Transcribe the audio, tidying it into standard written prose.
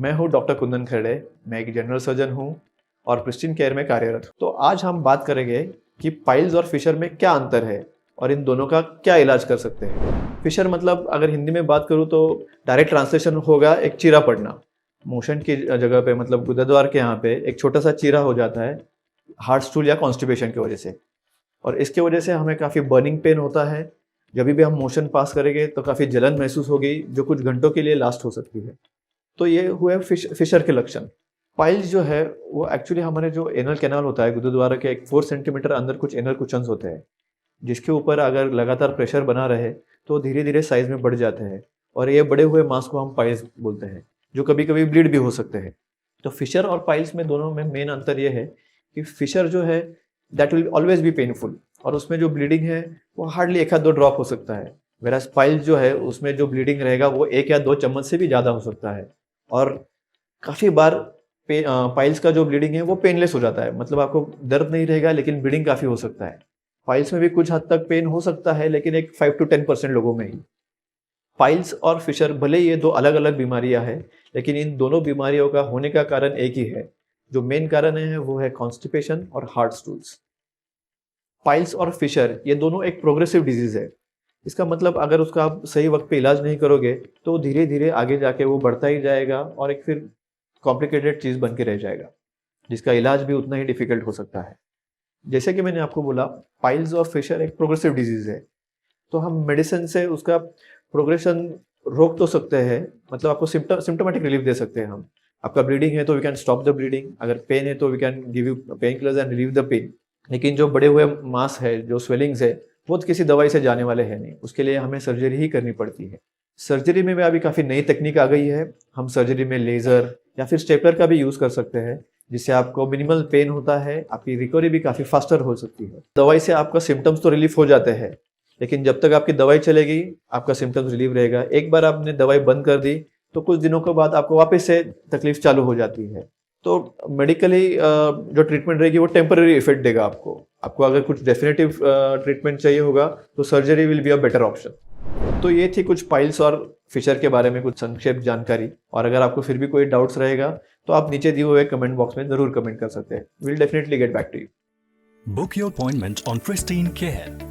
मैं हूँ डॉक्टर कुंदन खरड़े। मैं एक जनरल सर्जन हूँ और प्रिस्टीन केयर में कार्यरत हूँ। तो आज हम बात करेंगे कि पाइल्स और फिशर में क्या अंतर है और इन दोनों का क्या इलाज कर सकते हैं। फिशर मतलब अगर हिंदी में बात करूँ तो डायरेक्ट ट्रांसलेशन होगा एक चीरा पड़ना। मोशन की जगह पे मतलब गुदाद्वार के यहाँ पे एक छोटा सा चीरा हो जाता है हार्ट स्टूल या कॉन्स्टिपेशन की वजह से, और इसके वजह से हमें काफ़ी बर्निंग पेन होता है। जब भी हम मोशन पास करेंगे तो काफ़ी जलन महसूस होगी जो कुछ घंटों के लिए लास्ट हो सकती है। तो ये हुए फिशर के लक्षण। पाइल्स जो है वो एक्चुअली हमारे जो एनल कैनाल होता है गुरुद्वारा के एक 4 सेंटीमीटर अंदर कुछ एनल कुशन्स होते हैं, जिसके ऊपर अगर लगातार प्रेशर बना रहे तो धीरे धीरे साइज में बढ़ जाते हैं, और ये बड़े हुए मांस को हम पाइल्स बोलते हैं, जो कभी कभी ब्लीड भी हो सकते हैं। तो फिशर और पाइल्स में दोनों में मेन अंतर ये है कि फिशर जो है that will always be painful, और उसमें जो ब्लीडिंग है वो हार्डली 1 या 2 ड्रॉप हो सकता है। वेराज पाइल्स जो है उसमें जो ब्लीडिंग रहेगा वो 1 या 2 चम्मच से भी ज़्यादा हो सकता है, और काफ़ी बार पाइल्स का जो ब्लीडिंग है वो पेनलेस हो जाता है, मतलब आपको दर्द नहीं रहेगा लेकिन ब्लीडिंग काफ़ी हो सकता है। पाइल्स में भी कुछ हद तक पेन हो सकता है, लेकिन एक 5 to 10% लोगों में ही। पाइल्स और फिशर भले ये 2 अलग अलग बीमारियां हैं, लेकिन इन दोनों बीमारियों का होने का कारण एक ही है। जो मेन कारण है वो है कॉन्स्टिपेशन और हार्ट स्टूल्स। पाइल्स और फिशर ये दोनों एक प्रोग्रेसिव डिजीज है। इसका मतलब अगर उसका आप सही वक्त पे इलाज नहीं करोगे तो धीरे धीरे आगे जाके वो बढ़ता ही जाएगा और एक फिर कॉम्प्लिकेटेड चीज़ बन के रह जाएगा, जिसका इलाज भी उतना ही डिफिकल्ट हो सकता है। जैसे कि मैंने आपको बोला, पाइल्स और फिशर एक प्रोग्रेसिव डिजीज है, तो हम मेडिसिन से उसका प्रोग्रेशन रोक तो सकते हैं, मतलब आपको सिम्टोमेटिक रिलीफ दे सकते हैं हम। आपका ब्लीडिंग है तो we can stop the bleeding, अगर पेन है तो we can give you pain killers and relieve the pain. लेकिन जो बड़े हुए मास है, जो स्वेलिंग्स है, वो तो किसी दवाई से जाने वाले हैं नहीं, उसके लिए हमें सर्जरी ही करनी पड़ती है। सर्जरी में भी अभी काफ़ी नई तकनीक आ गई है। हम सर्जरी में लेज़र या फिर स्टेपलर का भी यूज़ कर सकते हैं, जिससे आपको मिनिमल पेन होता है, आपकी रिकवरी भी काफ़ी फास्टर हो सकती है। दवाई से आपका सिम्टम्स तो रिलीफ हो जाते हैं, लेकिन जब तक आपकी दवाई चलेगी आपका सिम्टम्स रिलीव रहेगा। एक बार आपने दवाई बंद कर दी तो कुछ दिनों के बाद आपको वापस से तकलीफ चालू हो जाती है। तो मेडिकली जो ट्रीटमेंट रहेगी वो टेम्पररी इफेक्ट देगा आपको। आपको अगर कुछ डेफिनेटिव ट्रीटमेंट चाहिए होगा तो surgery will be a better option. तो ये थी कुछ पाइल्स और फिशर के बारे में कुछ संक्षेप जानकारी, और अगर आपको फिर भी कोई डाउट्स रहेगा तो आप नीचे दिए हुए कमेंट बॉक्स में जरूर कमेंट कर सकते हैं। Will definitely get back to you. Book your appointment on Pristine Care.